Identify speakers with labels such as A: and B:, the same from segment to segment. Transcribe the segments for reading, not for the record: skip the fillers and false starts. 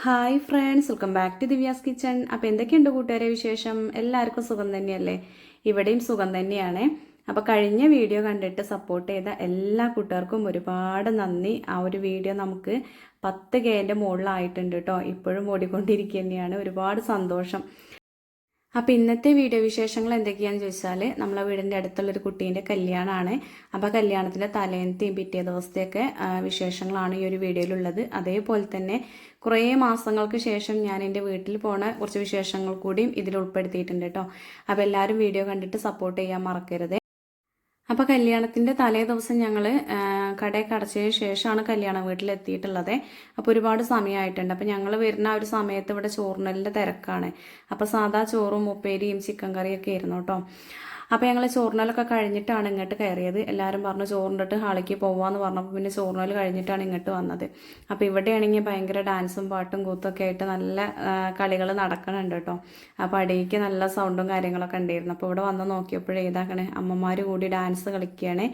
A: Hi friends, welcome back to Divya's kitchen. അപ്പോൾ എന്തൊക്കെയുണ്ട് കൂട്ടുകാരെ വിശേഷം? എല്ലാവർക്കും സുഖം തന്നെയല്ലേ? ഇവിടെയും സുഖം തന്നെയാണ്. അപ്പോൾ കഴിഞ്ഞ വീഡിയോ കണ്ടിട്ട് സപ്പോർട്ട് ചെയ്ത എല്ലാ കൂട്ടുകാർക്കും ഒരുപാട് നന്ദി. ആ ഒരു വീഡിയോ നമുക്ക് 10Kൻ്റെ മുകളിലായിട്ടുണ്ട് കേട്ടോ. ഇപ്പോഴും ഓടിക്കൊണ്ടിരിക്കുക തന്നെയാണ്. ഒരുപാട് സന്തോഷം. അപ്പോൾ ഇന്നത്തെ വീഡിയോ വിശേഷങ്ങൾ എന്തൊക്കെയാണെന്ന് ചോദിച്ചാൽ, നമ്മളെ വീടിൻ്റെ അടുത്തുള്ളൊരു കുട്ടീൻ്റെ കല്യാണമാണ്. അപ്പോൾ കല്യാണത്തിൻ്റെ തലേന്നത്തെയും പിറ്റേ ദിവസത്തെയൊക്കെ വിശേഷങ്ങളാണ് ഈ ഒരു വീഡിയോയിലുള്ളത്. അതേപോലെ തന്നെ കുറേ മാസങ്ങൾക്ക് ശേഷം ഞാൻ എൻ്റെ വീട്ടിൽ പോണ കുറച്ച് വിശേഷങ്ങൾ കൂടിയും ഇതിൽ ഉൾപ്പെടുത്തിയിട്ടുണ്ട് കേട്ടോ. അപ്പോൾ എല്ലാവരും വീഡിയോ കണ്ടിട്ട് സപ്പോർട്ട് ചെയ്യാൻ മറക്കരുത്. അപ്പോൾ കല്യാണത്തിൻ്റെ തലേ ദിവസം ഞങ്ങൾ കടയൊക്കെ അടച്ചതിന് ശേഷമാണ് കല്യാണ വീട്ടിലെത്തിയിട്ടുള്ളത്. അപ്പോൾ ഒരുപാട് സമയമായിട്ടുണ്ട്. അപ്പോൾ ഞങ്ങൾ വരുന്ന ആ ഒരു സമയത്ത് ഇവിടെ ചോറിനലിൻ്റെ തിരക്കാണ്. അപ്പോൾ സാധാ ചോറും ഉപ്പേരിയും ചിക്കൻ കറിയൊക്കെ ആയിരുന്നു കേട്ടോ. അപ്പോൾ ഞങ്ങൾ ചോറിനലൊക്കെ കഴിഞ്ഞിട്ടാണ് ഇങ്ങോട്ട് കയറിയത്. എല്ലാവരും പറഞ്ഞു ചോറിനിട്ട് ഹാളിക്ക് പോവാന്ന് പറഞ്ഞപ്പോൾ പിന്നെ ചോറിനൽ കഴിഞ്ഞിട്ടാണ് ഇങ്ങോട്ട് വന്നത്. അപ്പോൾ ഇവിടെയാണെങ്കിൽ ഭയങ്കര ഡാൻസും പാട്ടും കൂത്തൊക്കെ ആയിട്ട് നല്ല കളികൾ നടക്കണുണ്ട് കേട്ടോ. അപ്പോൾ അടിയിലേക്ക് നല്ല സൗണ്ടും കാര്യങ്ങളൊക്കെ ഉണ്ടായിരുന്നു. അപ്പോൾ ഇവിടെ വന്ന് നോക്കിയപ്പോഴേ ഇതാക്കണേ അമ്മമാർ കൂടി ഡാൻസ് കളിക്കുകയാണ്.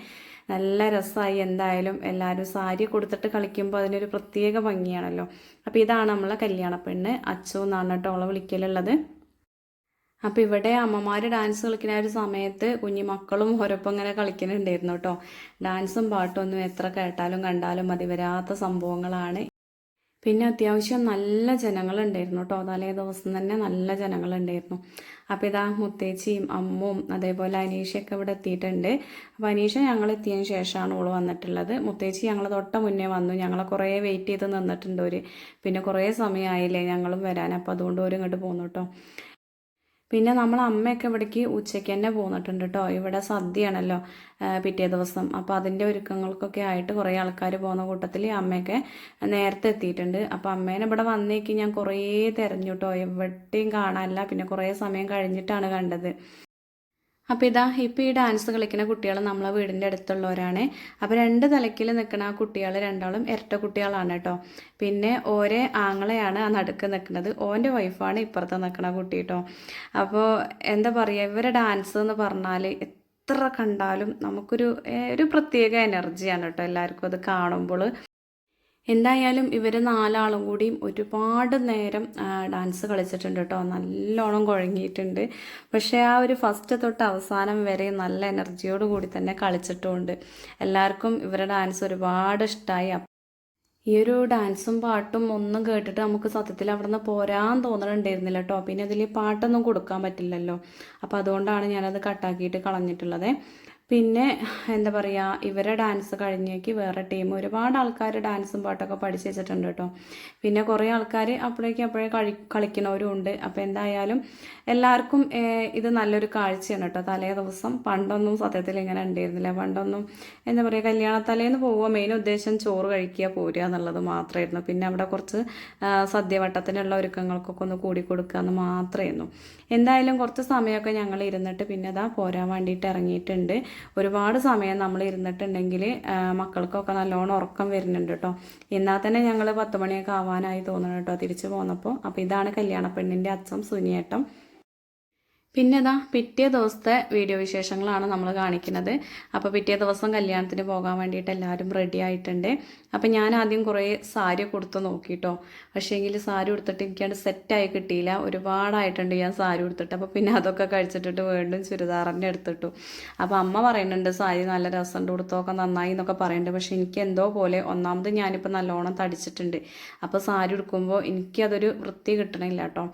A: നല്ല രസമായി. എന്തായാലും എല്ലാവരും സാരി കൊടുത്തിട്ട് കളിക്കുമ്പോൾ അതിനൊരു പ്രത്യേക ഭംഗിയാണല്ലോ. അപ്പോൾ ഇതാണ് നമ്മളെ കല്യാണ പെണ്ണ്. അച്ചു എന്നാണ് കേട്ടോ അവളെ വിളിക്കലുള്ളത്. അപ്പോൾ ഇവിടെ അമ്മമാർ ഡാൻസ് കളിക്കുന്ന ഒരു സമയത്ത് കുഞ്ഞുമക്കളും ഓരോപ്പം ഇങ്ങനെ കളിക്കുന്നുണ്ടായിരുന്നു കേട്ടോ. ഡാൻസും പാട്ടൊന്നും എത്ര കേട്ടാലും കണ്ടാലും മതി വരാത്ത സംഭവങ്ങളാണ്. പിന്നെ അത്യാവശ്യം നല്ല ജനങ്ങളുണ്ടായിരുന്നു കേട്ടോ. തലേ ദിവസം തന്നെ നല്ല ജനങ്ങളുണ്ടായിരുന്നു. അപ്പോൾ ഇതാ മുത്തേച്ചിയും അമ്മും അതേപോലെ അനീഷയൊക്കെ ഇവിടെ എത്തിയിട്ടുണ്ട്. അപ്പോൾ അനീഷ ഞങ്ങൾ എത്തിയതിന് ശേഷമാണ് ഓള് വന്നിട്ടുള്ളത്. മുത്തേച്ചി ഞങ്ങൾ തൊട്ട മുന്നേ വന്നു. ഞങ്ങളെ കുറേ വെയിറ്റ് ചെയ്ത് നിന്നിട്ടുണ്ട് ഒരു. പിന്നെ കുറേ സമയമായില്ലേ ഞങ്ങളും വരാൻ. അപ്പോൾ അതുകൊണ്ട് ഒരു ഇങ്ങോട്ട് പോന്നു കേട്ടോ. പിന്നെ നമ്മൾ അമ്മയൊക്കെ ഇവിടേക്ക് ഉച്ചയ്ക്ക് തന്നെ പോന്നിട്ടുണ്ട് കേട്ടോ. ഇവിടെ സദ്യയാണല്ലോ പിറ്റേ ദിവസം. അപ്പോൾ അതിൻ്റെ ഒരുക്കങ്ങൾക്കൊക്കെ ആയിട്ട് കുറേ ആൾക്കാർ പോകുന്ന കൂട്ടത്തിൽ അമ്മയൊക്കെ നേരത്തെ എത്തിയിട്ടുണ്ട്. അപ്പോൾ അമ്മേനെ ഇവിടെ വന്നേക്ക് ഞാൻ കുറേ തിരഞ്ഞു കേട്ടോ. എവിടെയും കാണാനില്ല. പിന്നെ കുറേ സമയം കഴിഞ്ഞിട്ടാണ് കണ്ടത്. അപ്പോൾ ഇതാ ഇപ്പോൾ ഈ ഡാൻസ് കളിക്കുന്ന കുട്ടികൾ നമ്മളെ വീടിൻ്റെ അടുത്തുള്ളവരാണ്. അപ്പോൾ രണ്ട് തലക്കിൽ നിൽക്കുന്ന ആ കുട്ടികൾ രണ്ടാളും ഇരട്ട കുട്ടികളാണ് കേട്ടോ. പിന്നെ ഓരോ ആങ്ങളെയാണ് ആ നടുക്ക് നിൽക്കുന്നത്. ഓൻ്റെ വൈഫാണ് ഇപ്പുറത്ത് നിൽക്കുന്ന കുട്ടി കേട്ടോ. അപ്പോൾ എന്താ പറയുക, ഇവരെ ഡാൻസ് എന്ന് പറഞ്ഞാൽ എത്ര കണ്ടാലും നമുക്കൊരു പ്രത്യേക എനർജിയാണ് കേട്ടോ എല്ലാവർക്കും അത് കാണുമ്പോൾ. എന്തായാലും ഇവർ നാലാളും കൂടിയും ഒരുപാട് നേരം ഡാൻസ് കളിച്ചിട്ടുണ്ട് കേട്ടോ. നല്ലോണം കുഴങ്ങിയിട്ടുണ്ട്. പക്ഷേ ആ ഒരു ഫസ്റ്റ് തൊട്ട് അവസാനം വരെ നല്ല എനർജിയോട് കൂടി തന്നെ കളിച്ചിട്ടുമുണ്ട്. എല്ലാവർക്കും ഇവരുടെ ഡാൻസ് ഒരുപാട് ഇഷ്ടമായി. ഈ ഒരു ഡാൻസും പാട്ടും ഒന്നും കേട്ടിട്ട് നമുക്ക് സത്യത്തിൽ അവിടെ നിന്ന് പോരാൻ തോന്നണുണ്ടായിരുന്നില്ല കേട്ടോ. പിന്നെ അതിൽ പാട്ടൊന്നും കൊടുക്കാൻ പറ്റില്ലല്ലോ. അപ്പോൾ അതുകൊണ്ടാണ് ഞാനത് കട്ടാക്കിയിട്ട് കളഞ്ഞിട്ടുള്ളത്. പിന്നെ എന്താ പറയുക, ഇവരെ ഡാൻസ് കഴിഞ്ഞേക്ക് വേറെ ടീം ഒരുപാട് ആൾക്കാർ ഡാൻസും പാട്ടൊക്കെ പഠിച്ച് വെച്ചിട്ടുണ്ട് കേട്ടോ. പിന്നെ കുറേ ആൾക്കാർ അപ്പോഴേ കളിക്കുന്നവരും ഉണ്ട്. അപ്പോൾ എന്തായാലും എല്ലാവർക്കും ഇത് നല്ലൊരു കാഴ്ചയാണ് കേട്ടോ. തലേ ദിവസം പണ്ടൊന്നും സത്യത്തിൽ ഇങ്ങനെ ഉണ്ടായിരുന്നില്ല. പണ്ടൊന്നും എന്താ പറയുക, കല്യാണത്തലേന്ന് പോവുക മെയിൻ ഉദ്ദേശം ചോറ് കഴിക്കുക പോരുക എന്നുള്ളത് മാത്രമായിരുന്നു. പിന്നെ അവിടെ കുറച്ച് സദ്യവട്ടത്തിനുള്ള ഒരുക്കങ്ങൾക്കൊക്കെ ഒന്ന് കൂടി കൊടുക്കുക എന്ന് മാത്രമായിരുന്നു. എന്തായാലും കുറച്ച് സമയമൊക്കെ ഞങ്ങൾ ഇരുന്നിട്ട് പിന്നെ അതാ പോരാൻ വേണ്ടിയിട്ട് ഇറങ്ങിയിട്ടുണ്ട്. ഒരുപാട് സമയം നമ്മൾ ഇരുന്നിട്ടുണ്ടെങ്കിൽ മക്കൾക്കൊക്കെ നല്ലോണം ഉറക്കം വരുന്നുണ്ട് കേട്ടോ. എന്നാൽ തന്നെ ഞങ്ങൾ 10 മണിയൊക്കെ ആവാനായി തോന്നണം കേട്ടോ തിരിച്ചു പോന്നപ്പോൾ. അപ്പോൾ ഇതാണ് കല്യാണ പെണ്ണിൻ്റെ അച്ഛൻ സുനിയേട്ടൻ. പിന്നെ ഇതാ പിറ്റേ ദിവസത്തെ വീഡിയോ വിശേഷങ്ങളാണ് നമ്മൾ കാണിക്കുന്നത്. അപ്പോൾ പിറ്റേ ദിവസം കല്യാണത്തിന് പോകാൻ വേണ്ടിയിട്ട് എല്ലാവരും റെഡി ആയിട്ടുണ്ട്. അപ്പോൾ ഞാൻ ആദ്യം കുറേ സാരി കൊടുത്ത് നോക്കിയിട്ടോ. പക്ഷേങ്കിൽ സാരി കൊടുത്തിട്ട് എനിക്കത് സെറ്റായി കിട്ടിയില്ല. ഒരുപാടായിട്ടുണ്ട് ഞാൻ സാരി കൊടുത്തിട്ട്. അപ്പോൾ പിന്നെ അതൊക്കെ കഴിച്ചിട്ടിട്ട് വീണ്ടും ചുരിദാറിൻ്റെ എടുത്തിട്ടു. അപ്പോൾ അമ്മ പറയുന്നുണ്ട് സാരി നല്ല രസമുണ്ട്, കൊടുത്തൊക്കെ നന്നായി എന്നൊക്കെ പറയുന്നുണ്ട്. പക്ഷേ എനിക്ക് എന്തോ പോലെ, ഒന്നാമത് ഞാനിപ്പോൾ നല്ലോണം തടിച്ചിട്ടുണ്ട്. അപ്പോൾ സാരി ഉടുക്കുമ്പോൾ എനിക്കതൊരു വൃത്തി കിട്ടണില്ല കേട്ടോ.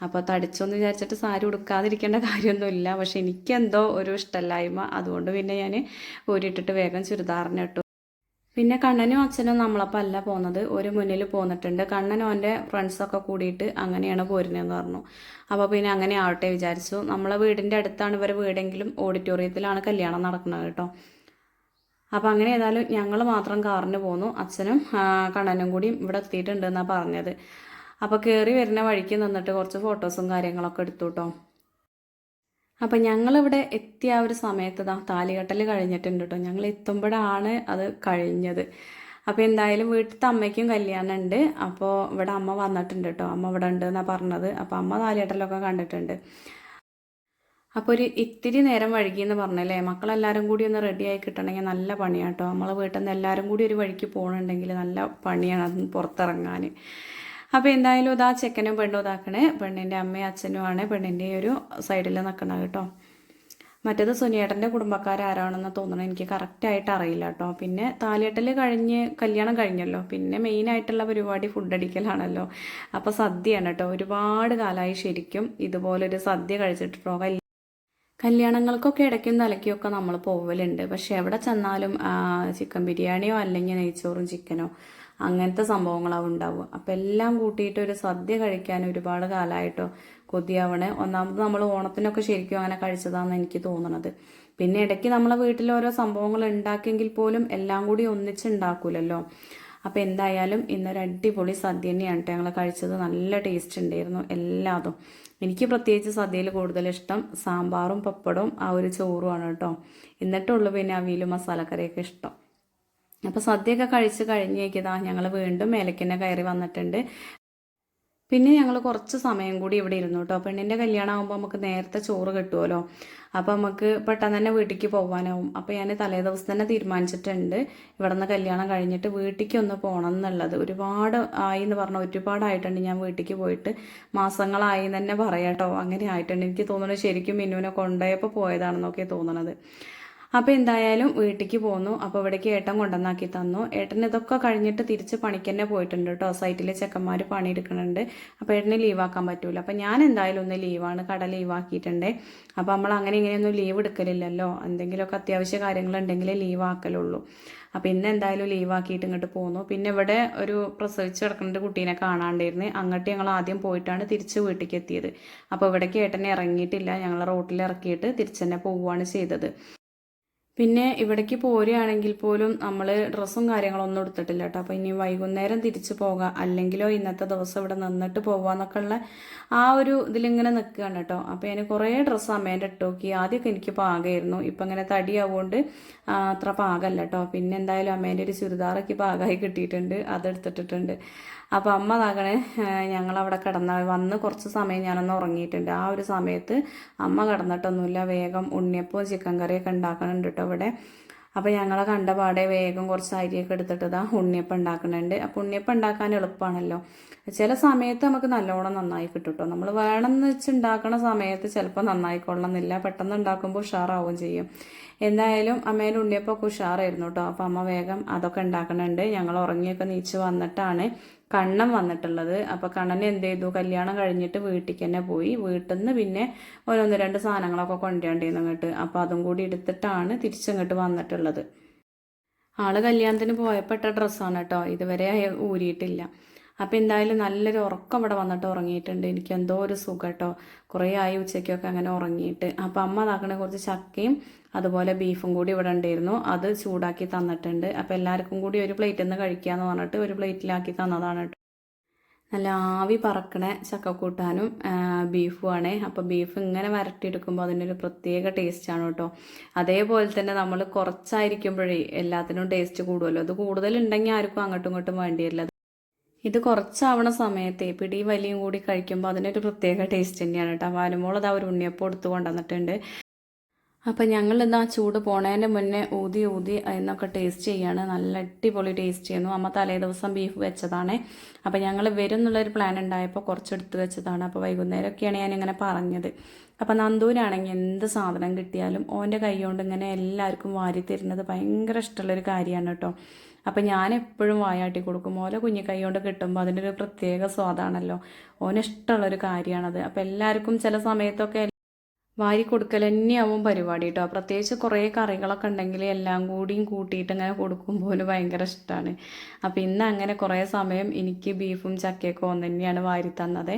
A: അപ്പോൾ തടിച്ചൊന്ന് വിചാരിച്ചിട്ട് സാരി ഉടുക്കാതിരിക്കേണ്ട കാര്യമൊന്നുമില്ല. പക്ഷെ എനിക്കെന്തോ ഒരു ഇഷ്ടമില്ലായ്മ. അതുകൊണ്ട് പിന്നെ ഞാൻ ഊരിയിട്ടിട്ട് വേഗം ചുരിദാറിന് ഇട്ടു. പിന്നെ കണ്ണനും അച്ഛനും നമ്മളപ്പോൾ അല്ല പോകുന്നത്, ഒരു മുന്നിൽ പോന്നിട്ടുണ്ട്. കണ്ണനും അവൻ്റെ ഫ്രണ്ട്സൊക്കെ കൂടിയിട്ട് അങ്ങനെയാണ് പോരുന്നതെന്ന് പറഞ്ഞു. അപ്പോൾ പിന്നെ അങ്ങനെ ആവട്ടെ വിചാരിച്ചു. നമ്മളെ വീടിൻ്റെ അടുത്താണ് ഇവരെ വീടെങ്കിലും ഓഡിറ്റോറിയത്തിലാണ് കല്യാണം നടക്കുന്നത് കേട്ടോ. അപ്പോൾ അങ്ങനെ ഏതായാലും ഞങ്ങൾ മാത്രം കാറിന് പോന്നു. അച്ഛനും കണ്ണനും കൂടിയും ഇവിടെ എത്തിയിട്ടുണ്ട് എന്നാണ് പറഞ്ഞത്. അപ്പോൾ കയറി വരുന്ന വഴിക്ക് നിന്നിട്ട് കുറച്ച് ഫോട്ടോസും കാര്യങ്ങളൊക്കെ എടുത്തു കേട്ടോ. അപ്പം ഞങ്ങളിവിടെ എത്തിയ ആ ഒരു സമയത്ത് താലികെട്ടൽ കഴിഞ്ഞിട്ടുണ്ട് കേട്ടോ. ഞങ്ങൾ എത്തുമ്പോഴാണ് അത് കഴിഞ്ഞത്. അപ്പോൾ എന്തായാലും വീട്ടിലത്തെ അമ്മയ്ക്കും കല്യാണം ഉണ്ട്. അപ്പോൾ ഇവിടെ അമ്മ വന്നിട്ടുണ്ട് കേട്ടോ. അമ്മ ഇവിടെ ഉണ്ട് എന്നാണ് പറഞ്ഞത്. അപ്പോൾ അമ്മ താലികെട്ടലൊക്കെ കണ്ടിട്ടുണ്ട്. അപ്പോൾ ഒരു ഇത്തിരി നേരം വഴുകിയെന്ന് പറഞ്ഞല്ലേ. മക്കളെല്ലാവരും കൂടി ഒന്ന് റെഡിയായി കിട്ടണമെങ്കിൽ നല്ല പണിയാണ് കേട്ടോ. നമ്മളെ വീട്ടിൽ നിന്ന് എല്ലാവരും കൂടി ഒരു വഴിക്ക് പോകണമെന്നുണ്ടെങ്കിൽ നല്ല പണിയാണ് അത് പുറത്തിറങ്ങാൻ. അപ്പോൾ എന്തായാലും ഇതാ ചെക്കനും പെണ്ണും ഇതാക്കണേ, പെണ്ണിൻ്റെ അമ്മയും അച്ഛനും ആണ് പെണ്ണിൻ്റെ ഒരു സൈഡിൽ നിൽക്കണത് കേട്ടോ. മറ്റേത് സുനിയേട്ടൻ്റെ കുടുംബക്കാരാരാണെന്ന് തോന്നണം, എനിക്ക് കറക്റ്റായിട്ട് അറിയില്ല കേട്ടോ. പിന്നെ താലികെട്ടൽ കഴിഞ്ഞ് കല്യാണം കഴിഞ്ഞല്ലോ, പിന്നെ മെയിനായിട്ടുള്ള പരിപാടി ഫുഡ് അടിക്കലാണല്ലോ. അപ്പോൾ സദ്യയാണ് കേട്ടോ. ഒരുപാട് കാലമായി ശരിക്കും ഇതുപോലൊരു സദ്യ കഴിച്ചിട്ടോ. കല്യാണങ്ങൾക്കൊക്കെ ഇടയ്ക്കും തലയ്ക്കൊക്കെ നമ്മൾ പോവലുണ്ട്, പക്ഷെ എവിടെ ചെന്നാലും ചിക്കൻ ബിരിയാണിയോ അല്ലെങ്കിൽ നെയ്ച്ചോറും ചിക്കനോ അങ്ങനത്തെ സംഭവങ്ങളാവും ഉണ്ടാവുക. അപ്പം എല്ലാം കൂട്ടിയിട്ട് ഒരു സദ്യ കഴിക്കാൻ ഒരുപാട് കാലമായിട്ടോ കൊതിയാവണേ. ഒന്നാമത് നമ്മൾ ഓണത്തിനൊക്കെ ശരിക്കും അങ്ങനെ കഴിച്ചതാണെന്ന് എനിക്ക് തോന്നണത്. പിന്നെ ഇടയ്ക്ക് നമ്മളെ വീട്ടിൽ ഓരോ സംഭവങ്ങൾ ഉണ്ടാക്കിയെങ്കിൽ പോലും എല്ലാം കൂടി ഒന്നിച്ചുണ്ടാക്കൂലല്ലോ. അപ്പോൾ എന്തായാലും ഇന്നൊരു അടിപൊളി സദ്യ തന്നെയാണ് കേട്ടോ ഞങ്ങൾ കഴിച്ചത്. നല്ല ടേസ്റ്റ് ഉണ്ടായിരുന്നു എല്ലാതും. എനിക്ക് പ്രത്യേകിച്ച് സദ്യയിൽ കൂടുതൽ ഇഷ്ടം സാമ്പാറും പപ്പടവും ആ ഒരു ചോറുമാണ് കേട്ടോ. എന്നിട്ടുള്ളൂ പിന്നെ അവിയലും മസാലക്കറിയൊക്കെ ഇഷ്ടം. അപ്പോൾ സദ്യയൊക്കെ കഴിച്ച് കഴിഞ്ഞേക്കിതാ ഞങ്ങൾ വീണ്ടും മേലക്കന്നെ കയറി വന്നിട്ടുണ്ട്. പിന്നെ ഞങ്ങൾ കുറച്ച് സമയം കൂടി ഇവിടെ ഇരുന്നു കേട്ടോ. പെണ്ണിൻ്റെ കല്യാണം ആകുമ്പോൾ നമുക്ക് നേരത്തെ ചോറ് കിട്ടുമല്ലോ, അപ്പോൾ നമുക്ക് പെട്ടെന്ന് തന്നെ വീട്ടിലേക്ക് പോകാനാവും. അപ്പോൾ ഞാൻ തലേ ദിവസം തന്നെ തീരുമാനിച്ചിട്ടുണ്ട് ഇവിടെ നിന്ന് കല്യാണം കഴിഞ്ഞിട്ട് വീട്ടിലേക്ക് ഒന്ന് പോകണം എന്നുള്ളത്. ഒരുപാട് ആയി എന്ന് പറഞ്ഞാൽ ഒരുപാടായിട്ടുണ്ട് ഞാൻ വീട്ടിലേക്ക് പോയിട്ട്, മാസങ്ങളായി എന്ന് തന്നെ പറയാം കേട്ടോ. അങ്ങനെ ആയിട്ടുണ്ട്. എനിക്ക് തോന്നുന്നത് ശരിക്കും മിന്നുവിനെ കൊണ്ടുപോയപ്പോൾ പോയതാണെന്നൊക്കെ തോന്നണത്. അപ്പോൾ എന്തായാലും വീട്ടിലേക്ക് പോന്നു. അപ്പോൾ ഇവിടേക്ക് ഏട്ടൻ കൊണ്ടുവന്നാക്കി തന്നു. ഏട്ടൻ ഇതൊക്കെ കഴിഞ്ഞിട്ട് തിരിച്ച് പണിക്ക് തന്നെ പോയിട്ടുണ്ട് കേട്ടോ. സൈറ്റിലെ ചെക്കന്മാർ പണിയെടുക്കുന്നുണ്ട്. അപ്പോൾ ഏട്ടന് ലീവാക്കാൻ പറ്റൂല. അപ്പോൾ ഞാൻ എന്തായാലും ഒന്ന് ലീവാണ്, കട ലീവാക്കിയിട്ടുണ്ട്. അപ്പോൾ നമ്മൾ അങ്ങനെ ഇങ്ങനെയൊന്നും ലീവ് എടുക്കലില്ലല്ലോ, എന്തെങ്കിലുമൊക്കെ അത്യാവശ്യ കാര്യങ്ങളുണ്ടെങ്കിലേ ലീവ് ആക്കലുള്ളൂ. അപ്പോൾ ഇന്ന് എന്തായാലും ലീവാക്കിയിട്ട് ഇങ്ങോട്ട് പോന്നു. പിന്നെ ഇവിടെ ഒരു പ്രസവിച്ച് കിടക്കുന്ന കുട്ടീനെ കാണാണ്ടായിരുന്നു. അങ്ങോട്ട് ഞങ്ങൾ ആദ്യം പോയിട്ടാണ് തിരിച്ച് വീട്ടിലേക്ക് എത്തിയത്. അപ്പോൾ ഇവിടേക്ക് ഏട്ടനെ ഇറങ്ങിയിട്ടില്ല, ഞങ്ങൾ റോട്ടിൽ ഇറക്കിയിട്ട് തിരിച്ച് തന്നെ പോവുകയാണ് ചെയ്തത്. പിന്നെ ഇവിടേക്ക് പോരുകയാണെങ്കിൽ പോലും നമ്മൾ ഡ്രസ്സും കാര്യങ്ങളൊന്നും എടുത്തിട്ടില്ല കേട്ടോ. അപ്പോൾ ഇനി വൈകുന്നേരം തിരിച്ചു പോകാം, അല്ലെങ്കിലോ ഇന്നത്തെ ദിവസം ഇവിടെ നിന്നിട്ട് പോകാമെന്നൊക്കെ ഉള്ള ആ ഒരു ഇതിലിങ്ങനെ നിൽക്കുകയാണ് കേട്ടോ. അപ്പോൾ ഞാൻ കുറേ ഡ്രസ്സ് അമ്മേൻ്റെ ഇട്ട് നോക്കി. ആദ്യമൊക്കെ എനിക്ക് പാകമായിരുന്നു, ഇപ്പം ഇങ്ങനെ തടിയാവുകൊണ്ട് അത്ര പാകമല്ല കേട്ടോ. പിന്നെ എന്തായാലും അമ്മേൻ്റെ ഒരു ചുരിദാറൊക്കെ പാകമായി കിട്ടിയിട്ടുണ്ട്, അതെടുത്തിട്ടിട്ടുണ്ട്. അപ്പോൾ അമ്മ താകണേ ഞങ്ങളവിടെ വന്ന് കുറച്ച് സമയം ഞാനൊന്ന് ഉറങ്ങിയിട്ടുണ്ട്. ആ ഒരു സമയത്ത് അമ്മ കിടന്നിട്ടൊന്നുമില്ല, വേഗം ഉണ്ണിയപ്പവും ചിക്കൻ കറിയൊക്കെ ഉണ്ടാക്കണുണ്ട് കേട്ടോ ഇവിടെ. അപ്പോൾ ഞങ്ങളെ കണ്ട പാടെ വേഗം കുറച്ച് അരിയൊക്കെ എടുത്തിട്ട് ഉണ്ണിയപ്പം ഉണ്ടാക്കുന്നുണ്ട്. അപ്പോൾ ഉണ്ണിയപ്പം ഉണ്ടാക്കാൻ എളുപ്പമാണല്ലോ. ചില സമയത്ത് നമുക്ക് നല്ലോണം നന്നായി കിട്ടും കേട്ടോ. നമ്മൾ വേണമെന്ന് വെച്ച് ഉണ്ടാക്കുന്ന സമയത്ത് ചിലപ്പോൾ നന്നായിക്കൊള്ളണമെന്നില്ല, പെട്ടെന്ന് ഉണ്ടാക്കുമ്പോൾ ഉഷാറാവുകയും ചെയ്യും. എന്തായാലും അമ്മേൻ്റെ ഉണ്ണിയപ്പമൊക്കെ ഉഷാറായിരുന്നു കേട്ടോ. അപ്പോൾ അമ്മ വേഗം അതൊക്കെ ഉണ്ടാക്കുന്നുണ്ട്. ഞങ്ങൾ ഉറങ്ങിയൊക്കെ നീച്ച് വന്നിട്ടാണ് കണ്ണൻ വന്നിട്ടുള്ളത്. അപ്പോൾ കണ്ണൻ എന്ത് ചെയ്തു, കല്യാണം കഴിഞ്ഞിട്ട് വീട്ടിലേക്ക് തന്നെ പോയി. വീട്ടിൽ നിന്ന് പിന്നെ ഓരോന്ന് രണ്ട് സാധനങ്ങളൊക്കെ കൊണ്ടുവരേണ്ടിയിരുന്നു ഇങ്ങോട്ട്. അപ്പോൾ അതും കൂടി എടുത്തിട്ടാണ് തിരിച്ചങ്ങോട്ട് വന്നിട്ടുള്ളത്. ആള് കല്യാണത്തിന് പോയപ്പെട്ട ഡ്രസ്സാണ് കേട്ടോ, ഇതുവരെ ഊരിയിട്ടില്ല. അപ്പോൾ എന്തായാലും നല്ലൊരു ഉറക്കം ഇവിടെ വന്നിട്ട് ഉറങ്ങിയിട്ടുണ്ട്. എനിക്ക് എന്തോ ഒരു സുഖം കേട്ടോ, കുറേ ആയി ഉച്ചയ്ക്കൊക്കെ അങ്ങനെ ഉറങ്ങിയിട്ട്. അപ്പോൾ അമ്മ അതാക്കണ കുറച്ച് ചക്കയും അതുപോലെ ബീഫും കൂടി ഇവിടെ ഉണ്ടായിരുന്നു, അത് ചൂടാക്കി തന്നിട്ടുണ്ട്. അപ്പോൾ എല്ലാവർക്കും കൂടി ഒരു പ്ലേറ്റിൽ നിന്ന് കഴിക്കാമെന്ന് പറഞ്ഞിട്ട് ഒരു പ്ലേറ്റിലാക്കി തന്നതാണ് കേട്ടോ. നല്ല ആവി പറക്കണ ചക്കക്കൂട്ടാനും ബീഫുമാണ്. അപ്പോൾ ബീഫ് ഇങ്ങനെ വരട്ടിയെടുക്കുമ്പോൾ അതിനൊരു പ്രത്യേക ടേസ്റ്റാണ് കേട്ടോ. അതേപോലെ തന്നെ നമ്മൾ കുറച്ചായിരിക്കുമ്പോഴേ എല്ലാത്തിനും ടേസ്റ്റ് കൂടുമല്ലോ. അത് കൂടുതലുണ്ടെങ്കിൽ ആർക്കും അങ്ങോട്ടും ഇങ്ങോട്ടും വേണ്ടി വരില്ല. ഇത് കുറച്ചാവണ സമയത്തെ പിടി വലിയും കൂടി കഴിക്കുമ്പോൾ അതിനൊരു പ്രത്യേക ടേസ്റ്റ് തന്നെയാണ് കേട്ടോ. വാലുമോൾ അതാ ഒരു ഉണ്ണിയപ്പം എടുത്ത് കൊണ്ടുവന്നിട്ടുണ്ട്. അപ്പം ഞങ്ങളിതാ ചൂട് പോണതിൻ്റെ മുന്നേ ഊതി എന്നൊക്കെ ടേസ്റ്റ് ചെയ്യാണ്. നല്ല അടിപൊളി ടേസ്റ്റ് ചെയ്യുന്നു. അമ്മ തലേ ദിവസം ബീഫ് വെച്ചതാണ്. അപ്പം ഞങ്ങൾ വരും എന്നുള്ളൊരു പ്ലാൻ ഉണ്ടായപ്പോൾ കുറച്ചെടുത്ത് വെച്ചതാണ്. അപ്പോൾ വൈകുന്നേരമൊക്കെയാണ് ഞാനിങ്ങനെ പറഞ്ഞത്. അപ്പം നന്ദൂരാണെങ്കിൽ എന്ത് സാധനം കിട്ടിയാലും ഓൻ്റെ കൈ കൊണ്ട് ഇങ്ങനെ എല്ലാവർക്കും വാരി തരുന്നത് ഭയങ്കര ഇഷ്ടമുള്ളൊരു കാര്യമാണ് കേട്ടോ. അപ്പം ഞാൻ എപ്പോഴും വായാട്ടി കൊടുക്കും. ഓലെ കുഞ്ഞു കൈ കൊണ്ട് കിട്ടുമ്പോൾ അതിനൊരു പ്രത്യേക സ്വാദാണല്ലോ. ഓനിഷ്ടമുള്ളൊരു കാര്യമാണത്. അപ്പം എല്ലാവർക്കും ചില സമയത്തൊക്കെ വാരി കൊടുക്കൽ തന്നെയാവും പരിപാടി കേട്ടോ. പ്രത്യേകിച്ച് കുറേ കറികളൊക്കെ ഉണ്ടെങ്കിൽ എല്ലാം കൂടിയും കൂട്ടിയിട്ട് ഇങ്ങനെ കൊടുക്കുമ്പോൾ ഭയങ്കര ഇഷ്ടമാണ്. അപ്പോൾ ഇന്ന് അങ്ങനെ കുറേ സമയം എനിക്ക് ബീഫും ചക്കയൊക്കെ ഓൻ തന്നെയാണ് വാരി തന്നത്.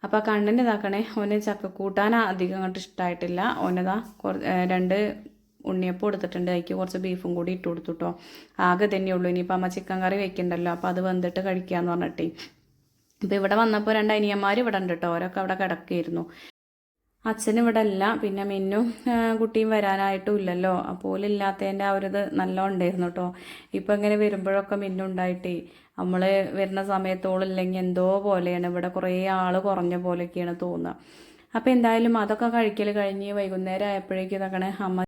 A: അപ്പോൾ കണ്ണന് ഇതാക്കണേ, ഓന് ചക്ക കൂട്ടാൻ അധികം അങ്ങോട്ട് ഇഷ്ടമായിട്ടില്ല. ഓനതാ രണ്ട് ഉണ്ണിയപ്പം എടുത്തിട്ടുണ്ട്, അതിക്ക് കുറച്ച് ബീഫും കൂടി ഇട്ട് കൊടുത്തു കേട്ടോ. ആകെ തന്നെയുള്ളൂ. ഇനിയിപ്പോൾ അമ്മ ചിക്കൻ കറി വെക്കണ്ടല്ലോ, അപ്പോൾ അത് വെന്തിട്ട് കഴിക്കാമെന്ന് പറഞ്ഞിട്ടേ. അപ്പോൾ ഇവിടെ വന്നപ്പോൾ രണ്ട് അനിയന്മാർ ഇവിടെ ഉണ്ട് കേട്ടോ, അവരൊക്കെ അവിടെ കിടക്കുകയായിരുന്നു. അച്ഛനും ഇവിടെ അല്ല, പിന്നെ മിന്നും കുട്ടിയും വരാനായിട്ടും ഇല്ലല്ലോ. അപ്പോൾ ഇല്ലാത്തതിൻ്റെ ആ ഒരു ഇത് നല്ല ഉണ്ടായിരുന്നു കേട്ടോ. ഇപ്പം ഇങ്ങനെ വരുമ്പോഴൊക്കെ മിന്നുണ്ടായിട്ടേ നമ്മൾ വരുന്ന സമയത്തോളില്ലെങ്കിൽ എന്തോ പോലെയാണ്, ഇവിടെ കുറേ ആൾ കുറഞ്ഞ പോലെയൊക്കെയാണ് തോന്നുക. അപ്പോൾ എന്തായാലും അതൊക്കെ കഴിക്കൽ കഴിഞ്ഞ് വൈകുന്നേരം ആയപ്പോഴേക്കും ഇതൊക്കെ അമ്മ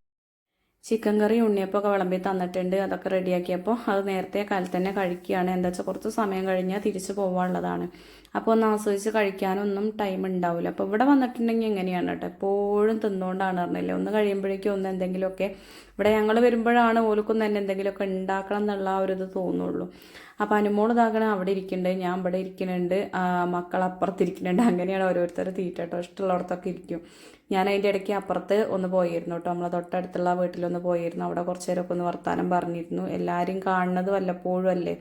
A: ചിക്കൻ കറി ഉണ്ണിയപ്പമൊക്കെ വിളമ്പി തന്നിട്ടുണ്ട്. അതൊക്കെ റെഡിയാക്കിയപ്പോൾ അത് നേരത്തെ കാലത്ത് തന്നെ കഴിക്കുകയാണ്. എന്താ വെച്ചാൽ കുറച്ച് സമയം കഴിഞ്ഞാൽ തിരിച്ചു പോകാനുള്ളതാണ്. അപ്പോൾ ഒന്ന് ആസ്വദിച്ച് കഴിക്കാനൊന്നും ടൈം ഉണ്ടാവില്ല. അപ്പോൾ ഇവിടെ വന്നിട്ടുണ്ടെങ്കിൽ എങ്ങനെയാണ് കേട്ടോ, എപ്പോഴും തിന്നുകൊണ്ടാണ് പറഞ്ഞില്ലേ, ഒന്ന് കഴിയുമ്പോഴേക്കും ഒന്ന് എന്തെങ്കിലുമൊക്കെ, ഇവിടെ ഞങ്ങൾ വരുമ്പോഴാണ് ഓൽക്കൊന്നും തന്നെ എന്തെങ്കിലുമൊക്കെ ഉണ്ടാക്കണം എന്നുള്ള ആ ഒരു ഇത് തോന്നുള്ളൂ. അപ്പോൾ അനുമോൾ ഇതാകണം അവിടെ ഇരിക്കുന്നുണ്ട്, ഞാൻ ഇവിടെ ഇരിക്കുന്നുണ്ട്, മക്കൾ അപ്പുറത്തിരിക്കുന്നുണ്ട്. അങ്ങനെയാണ് ഓരോരുത്തർ തീറ്റ കേട്ടോ. ഇഷ്ടമുള്ളടത്തൊക്കെ ഇരിക്കും. ഞാൻ അതിൻ്റെ ഇടയ്ക്ക് അപ്പുറത്ത് ഒന്ന് പോയിരുന്നു കേട്ടോ, നമ്മളെ തൊട്ടടുത്തുള്ള വീട്ടിലൊന്ന് പോയിരുന്നു. അവിടെ കുറച്ച് നേരമൊക്കെ ഒന്ന് വർത്താനം പറഞ്ഞിരുന്നു. എല്ലാവരും കാണുന്നത് വല്ലപ്പോഴും അല്ലേ,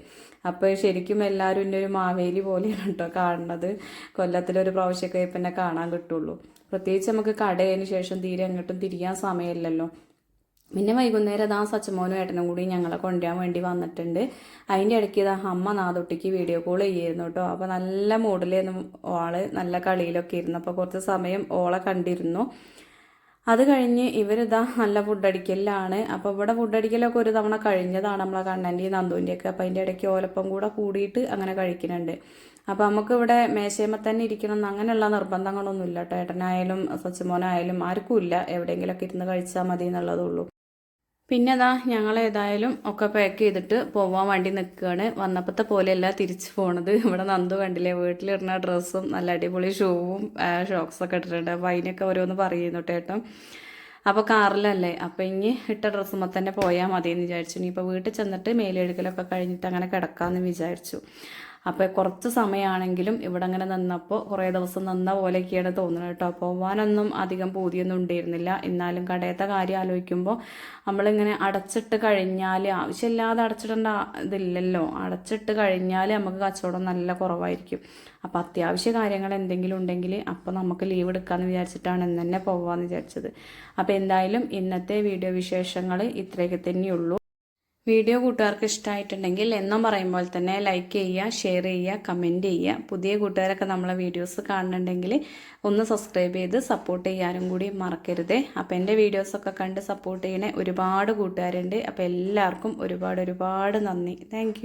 A: അപ്പോൾ ശരിക്കും എല്ലാവരും എൻ്റെ ഒരു മാവേലി പോലെയാണ് കേട്ടോ കാണുന്നത്. കൊല്ലത്തിലൊരു പ്രാവശ്യമൊക്കെ പിന്നെ കാണാൻ കിട്ടുള്ളൂ. പ്രത്യേകിച്ച് നമുക്ക് കടയതിന് ശേഷം തീരെ അങ്ങോട്ടും തിരിയാൻ സമയമില്ലല്ലോ. പിന്നെ വൈകുന്നേരം അതാ സച്ചമോനും ഏട്ടനും കൂടി ഞങ്ങളെ കൊണ്ടുവരാൻ വേണ്ടി വന്നിട്ടുണ്ട്. അതിൻ്റെ ഇടയ്ക്ക് ഇതാ അമ്മ നാദൊട്ടിക്ക് വീഡിയോ കോൾ ചെയ്യായിരുന്നു കേട്ടോ. അപ്പോൾ നല്ല മൂഡിലായിരുന്നു ആള്, നല്ല കളിയിലൊക്കെ ഇരുന്നു. അപ്പോൾ കുറച്ച് സമയം ഓളെ കണ്ടിരുന്നു. അത് കഴിഞ്ഞ് ഇവരിതാ നല്ല ഫുഡ് അടിക്കലാണ്. അപ്പോൾ ഇവിടെ ഫുഡ് അടിക്കലൊക്കെ ഒരു തവണ കഴിഞ്ഞതാണ് നമ്മളെ കണ്ണൻ്റെയും നന്ദുവിൻ്റെയൊക്കെ. അപ്പോൾ അതിൻ്റെ ഇടയ്ക്ക് ഓലപ്പം കൂടെ കൂടിയിട്ട് അങ്ങനെ കഴിക്കുന്നുണ്ട്. അപ്പോൾ നമുക്കിവിടെ മേശയുമ്പോൾ തന്നെ ഇരിക്കണം എന്ന് അങ്ങനെയുള്ള നിർബന്ധങ്ങളൊന്നും ഇല്ല കേട്ടോ. ഏട്ടനായാലും സച്ചമോനായാലും ആർക്കും ഇല്ല, എവിടെയെങ്കിലുമൊക്കെ ഇരുന്ന് കഴിച്ചാൽ മതി എന്നുള്ളതുള്ളൂ. പിന്നെ അതാ ഞങ്ങൾ ഏതായാലും ഒക്കെ പാക്ക് ചെയ്തിട്ട് പോകാൻ വേണ്ടി നിൽക്കുകയാണ്. വന്നപ്പോഴത്തെ പോലെയല്ല തിരിച്ചു പോണത്. ഇവിടെ നന്ദു കണ്ടില്ലേ, വീട്ടിലിടുന്ന ഡ്രസ്സും നല്ല അടിപൊളി ഷൂവും ഷോക്സൊക്കെ ഇട്ടിട്ടുണ്ട്. അപ്പോൾ അതിനൊക്കെ ഓരോന്ന് പറയുന്നു കേട്ടോ. അപ്പോൾ കാറിലല്ലേ, അപ്പോൾ ഇനി ഇട്ട ഡ്രസ്സുമ്പോൾ തന്നെ പോയാൽ മതി എന്ന് വിചാരിച്ചു. ഇനിയിപ്പോൾ വീട്ടിൽ ചെന്നിട്ട് മേലെഴുകലൊക്കെ കഴിഞ്ഞിട്ട് അങ്ങനെ കിടക്കാമെന്ന് വിചാരിച്ചു. അപ്പോൾ കുറച്ച് സമയമാണെങ്കിലും ഇവിടെ അങ്ങനെ നിന്നപ്പോൾ കുറേ ദിവസം നിന്ന പോലെയൊക്കെയാണ് തോന്നുന്നത് കേട്ടോ. പോകാനൊന്നും അധികം പൂതിയൊന്നും ഉണ്ടായിരുന്നില്ല. എന്നാലും കടയത്തെ കാര്യം ആലോചിക്കുമ്പോൾ നമ്മളിങ്ങനെ അടച്ചിട്ട് കഴിഞ്ഞാൽ, ആവശ്യമില്ലാതെ അടച്ചിടേണ്ട ഇതില്ലല്ലോ, അടച്ചിട്ട് കഴിഞ്ഞാൽ നമുക്ക് കച്ചവടം നല്ല കുറവായിരിക്കും. അപ്പോൾ അത്യാവശ്യ കാര്യങ്ങൾ എന്തെങ്കിലും ഉണ്ടെങ്കിൽ അപ്പോൾ നമുക്ക് ലീവ് എടുക്കാമെന്ന് വിചാരിച്ചിട്ടാണ് ഇന്ന് തന്നെ പോകാമെന്ന് വിചാരിച്ചത്. അപ്പോൾ എന്തായാലും ഇന്നത്തെ വീഡിയോ വിശേഷങ്ങൾ ഇത്രയൊക്കെ തന്നെയുള്ളൂ. വീഡിയോ കൂട്ടുകാർക്ക് ഇഷ്ടമായിട്ടുണ്ടെങ്കിൽ എന്നും പറയുമ്പോൾ തന്നെ ലൈക്ക് ചെയ്യുക, ഷെയർ ചെയ്യുക, കമൻറ്റ് ചെയ്യുക. പുതിയ കൂട്ടുകാരൊക്കെ നമ്മളെ വീഡിയോസ് കാണുന്നുണ്ടെങ്കിൽ ഒന്ന് സബ്സ്ക്രൈബ് ചെയ്ത് സപ്പോർട്ട് ചെയ്യാനും കൂടി മറക്കരുതേ. അപ്പോൾ എൻ്റെ വീഡിയോസൊക്കെ കണ്ട് സപ്പോർട്ട് ചെയ്യണേ ഒരുപാട് കൂട്ടുകാരുണ്ട്. അപ്പോൾ എല്ലാവർക്കും ഒരുപാട് നന്ദി. താങ്ക്